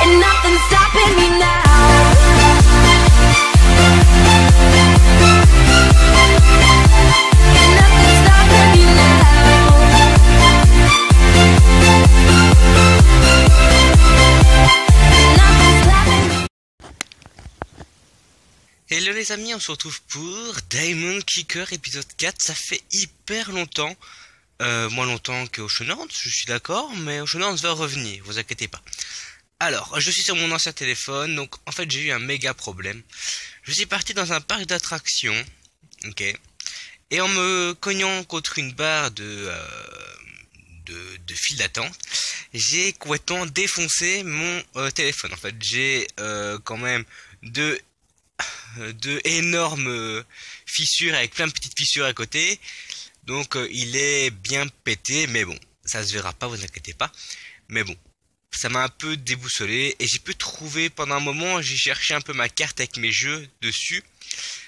and nothing's stopping me now. And nothing's stopping me now. Nothing's stopping me. Hello les amis, on se retrouve pour Diamond Kicker épisode 4. Ça fait hyper longtemps, moins longtemps que Ocean Horns, je suis d'accord, mais Ocean Horns va revenir, vous inquiétez pas. Alors, je suis sur mon ancien téléphone, donc en fait j'ai eu un méga problème. Je suis parti dans un parc d'attractions, ok, et en me cognant contre une barre de file d'attente, j'ai complètement défoncé mon téléphone. En fait, j'ai quand même deux énormes fissures avec plein de petites fissures à côté. Donc il est bien pété, mais bon, ça se verra pas, vous inquiétez pas. Mais bon, ça m'a un peu déboussolé et j'ai pu trouver pendant un moment, j'ai cherché un peu ma carte avec mes jeux dessus.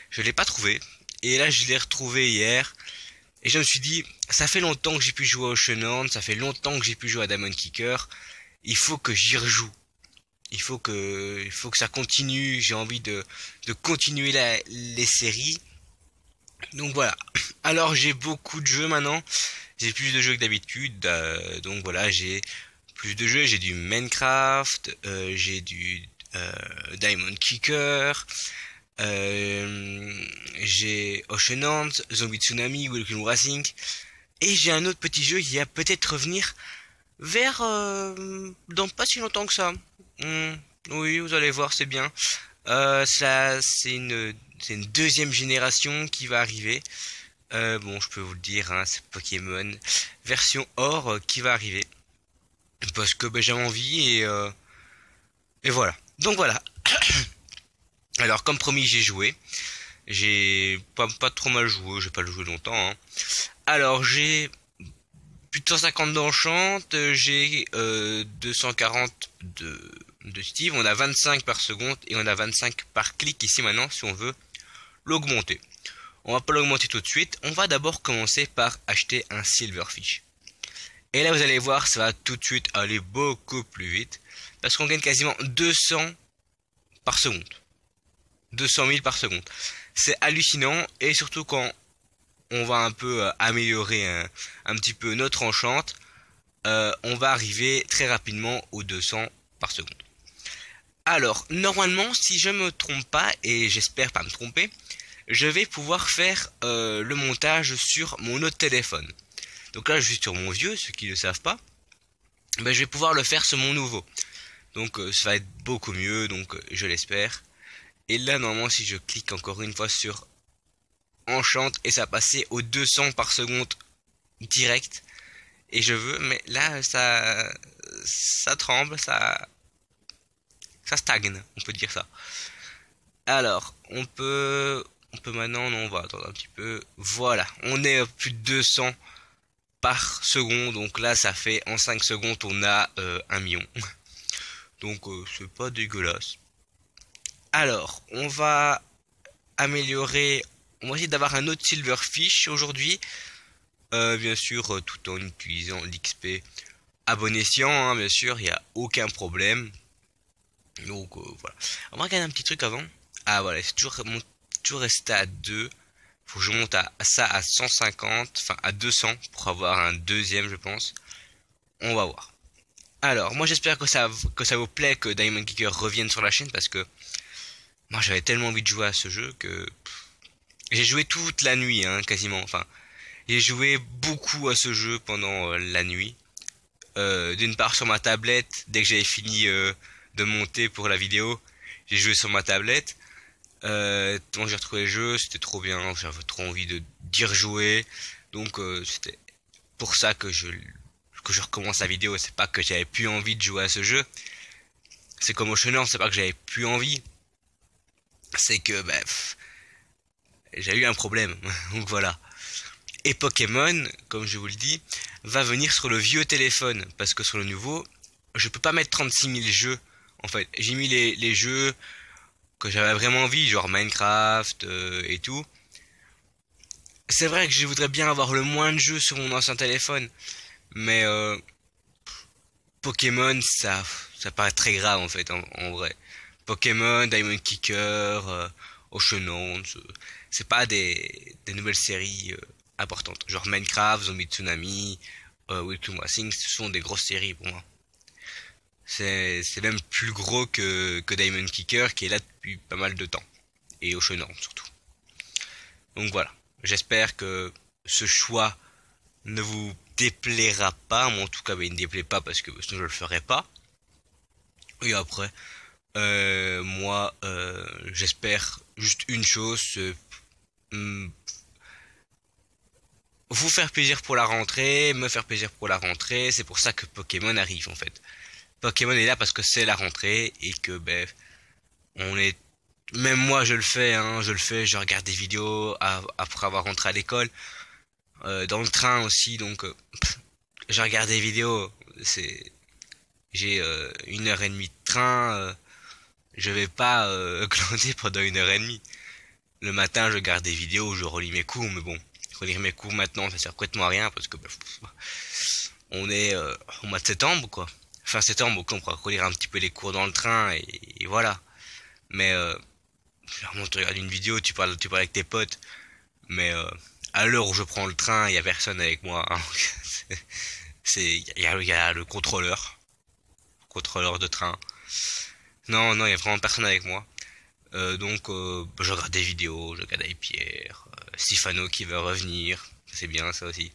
Je l'ai pas trouvé et là je l'ai retrouvé hier et je me suis dit, ça fait longtemps que j'ai pu jouer à Ocean Horns, ça fait longtemps que j'ai pu jouer à Diamond Kicker. Il faut que j'y rejoue. Il faut que ça continue. J'ai envie de continuer les séries. Donc voilà. Alors j'ai beaucoup de jeux maintenant. J'ai plus de jeux que d'habitude. Donc voilà, j'ai plus de jeux. J'ai du Minecraft. J'ai du Diamond Kicker. J'ai Ocean Horns, Zombie Tsunami, Welcome Racing. Et j'ai un autre petit jeu qui va peut-être revenir vers dans pas si longtemps que ça. Oui, vous allez voir, c'est bien. Ça, c'est une deuxième génération qui va arriver. Bon, je peux vous le dire, hein, c'est Pokémon version or qui va arriver. Parce que ben, j'ai envie et voilà. Donc voilà. Alors, comme promis, j'ai joué. J'ai pas trop mal joué, j'ai pas le joué longtemps. Hein. Alors, j'ai plus de 150 d'enchant, j'ai 240 de Steve, on a 25 par seconde et on a 25 par clic ici maintenant si on veut l'augmenter. On va pas l'augmenter tout de suite, on va d'abord commencer par acheter un Silverfish. Et là vous allez voir, ça va tout de suite aller beaucoup plus vite parce qu'on gagne quasiment 200 par seconde. 200 000 par seconde. C'est hallucinant et surtout quand on va un peu améliorer un petit peu notre enchante, on va arriver très rapidement aux 200 par seconde. Alors, normalement, si je me trompe pas, et j'espère pas me tromper, je vais pouvoir faire le montage sur mon autre téléphone. Donc là, je suis sur mon vieux, ceux qui ne le savent pas, ben, je vais pouvoir le faire sur mon nouveau. Donc ça va être beaucoup mieux, donc je l'espère. Et là, normalement, si je clique encore une fois sur enchante et ça passait aux 200 par seconde direct et je veux, mais là ça tremble, ça stagne, on peut dire ça. Alors on peut maintenant, non, on va attendre un petit peu, voilà, on est à plus de 200 par seconde, donc là ça fait en 5 secondes on a 1 million. Donc c'est pas dégueulasse. Alors on va améliorer. On va essayer d'avoir un autre Silverfish aujourd'hui. Bien sûr, tout en utilisant l'XP à bon escient, hein, bien sûr, il n'y a aucun problème. Donc voilà. On va regarder un petit truc avant. Ah voilà, c'est toujours resté à 2. Faut que je monte à ça à 150, enfin à 200 pour avoir un deuxième, je pense. On va voir. Alors, moi j'espère que ça vous plaît que Diamond Kicker revienne sur la chaîne parce que moi j'avais tellement envie de jouer à ce jeu que j'ai joué toute la nuit, hein, quasiment. Enfin, j'ai joué beaucoup à ce jeu pendant la nuit. D'une part sur ma tablette, dès que j'avais fini de monter pour la vidéo, j'ai joué sur ma tablette. Quand j'ai retrouvé le jeu, c'était trop bien, j'avais trop envie d'y rejouer. Donc c'était pour ça que je recommence la vidéo. C'est pas que j'avais plus envie de jouer à ce jeu. C'est comme Ocean Horns, c'est pas que j'avais plus envie. C'est que j'ai eu un problème, donc voilà. Et Pokémon, comme je vous le dis, va venir sur le vieux téléphone, parce que sur le nouveau, je peux pas mettre 36 000 jeux. En fait, j'ai mis les jeux que j'avais vraiment envie, genre Minecraft et tout. C'est vrai que je voudrais bien avoir le moins de jeux sur mon ancien téléphone, mais Pokémon, ça ça paraît très grave en fait, en vrai. Pokémon, Diamond Kicker, Oceanons, c'est pas des nouvelles séries importantes. Genre Minecraft, Zombie Tsunami, Welcome Racing, ce sont des grosses séries pour moi. C'est même plus gros que Diamond Kicker qui est là depuis pas mal de temps. Et Oceanons surtout. Donc voilà. J'espère que ce choix ne vous déplaira pas. Moi en tout cas, il ne déplaît pas parce que sinon je le ferai pas. Et après, moi, j'espère juste une chose, mm, vous faire plaisir pour la rentrée, me faire plaisir pour la rentrée. C'est pour ça que Pokémon arrive en fait. Pokémon est là parce que c'est la rentrée et que ben on est, même moi je le fais, hein, je regarde des vidéos après avoir rentré à l'école, dans le train aussi, donc je regarde des vidéos. C'est, j'ai 1 heure et demie de train, je vais pas glander pendant 1 heure et demie. Le matin je regarde des vidéos, je relis mes cours, mais bon, relire mes cours maintenant ça sert complètement à rien parce que on est au mois de septembre quoi. Fin septembre, ok, on pourra relire un petit peu les cours dans le train et voilà. Mais vraiment, tu regardes une vidéo, tu parles avec tes potes, mais à l'heure où je prends le train, il y a personne avec moi, hein. Il y a le contrôleur de train. Non, non, il y a vraiment personne avec moi. Donc, je regarde des vidéos, je regarde avec Pierre, Sifano qui veut revenir, c'est bien ça aussi.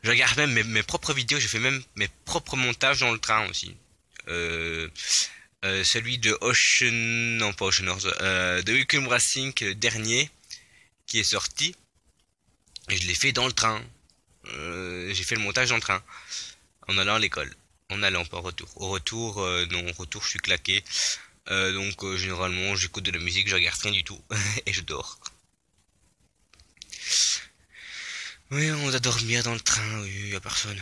Je regarde même mes propres vidéos, je fais même mes propres montages dans le train aussi. Celui de Ocean, non pas Ocean Horse, de Welcome Racing, le dernier, qui est sorti. Et je l'ai fait dans le train. J'ai fait le montage dans le train. En allant à l'école. En allant, pas en retour. Au retour, non, au retour, je suis claqué. Donc, généralement, j'écoute de la musique, je regarde rien du tout. Et je dors. Oui, on va dormir dans le train, oui, y a personne.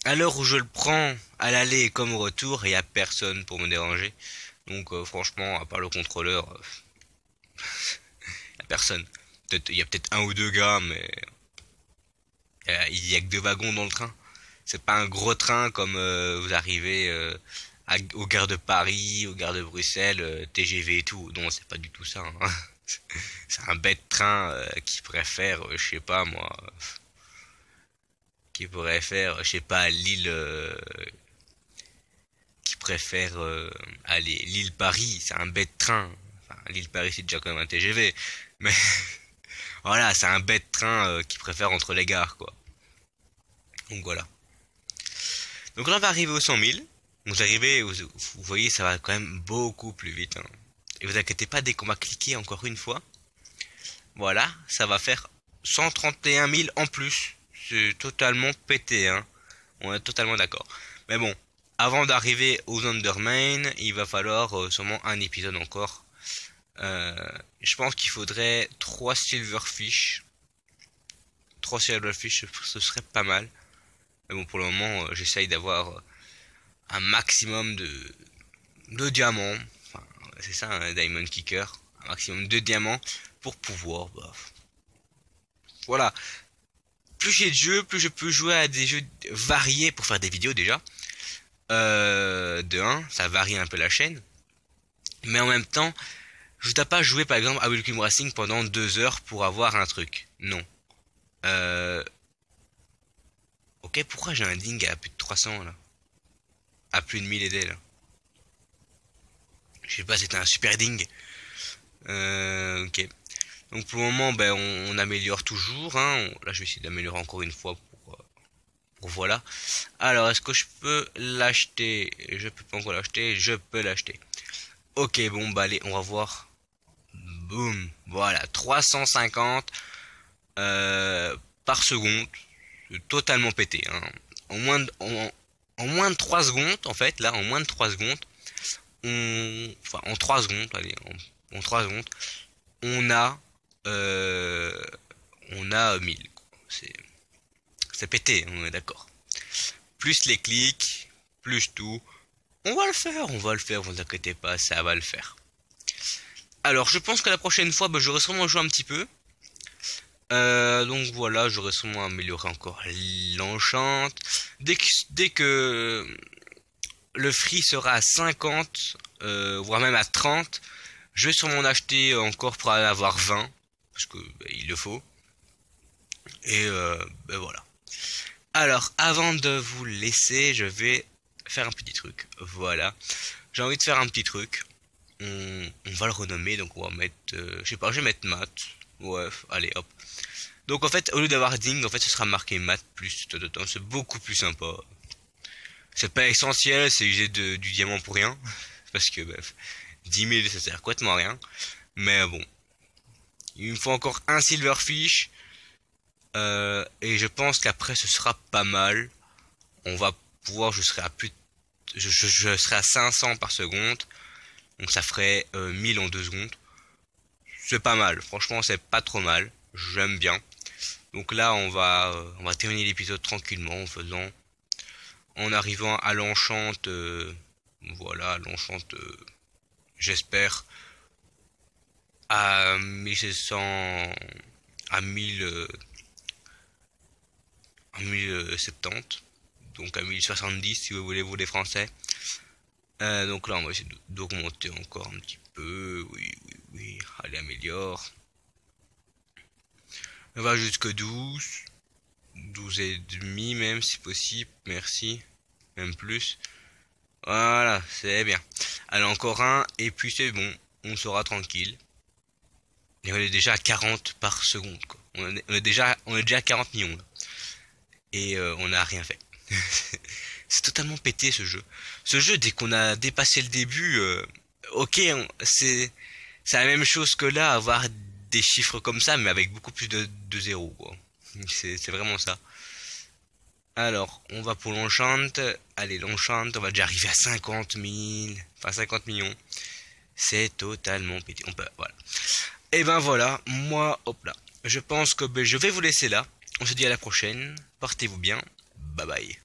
À l'heure où je le prends, à l'aller comme au retour, y a personne pour me déranger. Donc, franchement, à part le contrôleur, y a personne. Il y a peut-être un ou deux gars, mais il y a que 2 wagons dans le train. C'est pas un gros train comme vous arrivez aux gares de Paris, aux gares de Bruxelles, TGV et tout. Non, c'est pas du tout ça, hein. C'est un bête train qui préfère, je sais pas moi, qui pourrait faire, je sais pas, Lille, qui préfère aller Lille-Paris, c'est un bête train. Enfin, Lille-Paris c'est déjà quand même un TGV, mais voilà, c'est un bête train qui préfère entre les gares quoi. Donc voilà. Donc là on va arriver aux 100 000. Vous arrivez, vous voyez, ça va quand même beaucoup plus vite, hein. Et vous inquiétez pas, dès qu'on va cliquer encore une fois, voilà, ça va faire 131 000 en plus. C'est totalement pété, hein. On est totalement d'accord. Mais bon, avant d'arriver aux Undermine, il va falloir sûrement un épisode encore. Je pense qu'il faudrait 3 Silverfish. 3 Silverfish, ce serait pas mal. Mais bon, pour le moment, j'essaye d'avoir un maximum de diamants. Enfin, c'est ça, un Diamond Kicker. Un maximum de diamants pour pouvoir... Bah, voilà. Plus j'ai de jeux, plus je peux jouer à des jeux variés pour faire des vidéos déjà. De 1, ça varie un peu la chaîne. Mais en même temps, je ne dois pas jouer par exemple à Welcome Racing pendant 2 heures pour avoir un truc. Non. Ok, pourquoi j'ai un ding à plus de 300 là? À plus de 1000 ED là. Je sais pas, c'était un super ding. Ok. Donc pour le moment, ben on améliore toujours, hein. Là, je vais essayer d'améliorer encore une fois pour voilà. Alors, est-ce que je peux l'acheter? Je peux pas encore l'acheter. Je peux l'acheter. Ok, bon, bah allez, on va voir. Boum, voilà, 350 par seconde. Totalement pété, hein. En moins de 3 secondes, en fait, là, en moins de 3 secondes, enfin, en 3 secondes, allez, en 3 secondes, on a 1000. C'est pété, on est d'accord. Plus les clics, plus tout. On va le faire, vous inquiétez pas, ça va le faire. Alors, je pense que la prochaine fois, bah, j'aurai sûrement joué un petit peu. Donc voilà, j'aurais sûrement amélioré encore l'enchant. Dès que le free sera à 50, voire même à 30, je vais sûrement en acheter encore pour en avoir 20, parce que il le faut. Et voilà. Alors, avant de vous laisser, je vais faire un petit truc. Voilà. J'ai envie de faire un petit truc. On va le renommer, donc on va mettre, je sais pas, je vais mettre maths. Ouais, allez, hop. Donc en fait, au lieu d'avoir ding, en fait, ce sera marqué maths plus. C'est beaucoup plus sympa. C'est pas essentiel, c'est user du diamant pour rien. Parce que, bref, 10 000, ça sert complètement à rien. Mais bon. Il me faut encore un silverfish. Et je pense qu'après, ce sera pas mal. On va pouvoir, je serai à plus, je serai à 500 par seconde. Donc ça ferait 1000 en 2 secondes. C'est pas mal, franchement c'est pas trop mal. J'aime bien. Donc là on va terminer l'épisode tranquillement en faisant, en arrivant à l'enchante, voilà, l'enchante, j'espère à 1700, à 1000, à 1070, donc à 1070 si vous voulez, vous les Français. Donc là on va essayer d'augmenter encore un petit peu. Oui, allez, améliore. On va jusque 12. 12 et demi même si possible, merci. Même plus. Voilà, c'est bien. Allez, encore un, et puis c'est bon, on sera tranquille. Et on est déjà à 40 par seconde, quoi. On est déjà à 40 millions, là. Et on n'a rien fait. C'est totalement pété ce jeu. Ce jeu, dès qu'on a dépassé le début, ok, c'est la même chose que là, avoir des chiffres comme ça, mais avec beaucoup plus de zéros, quoi. C'est vraiment ça. Alors, on va pour l'enchant. Allez, l'enchant, on va déjà arriver à 50 000, enfin 50 millions. C'est totalement pété. On peut, voilà. Et ben voilà, moi, hop là. Je pense que je vais vous laisser là. On se dit à la prochaine. Portez-vous bien. Bye bye.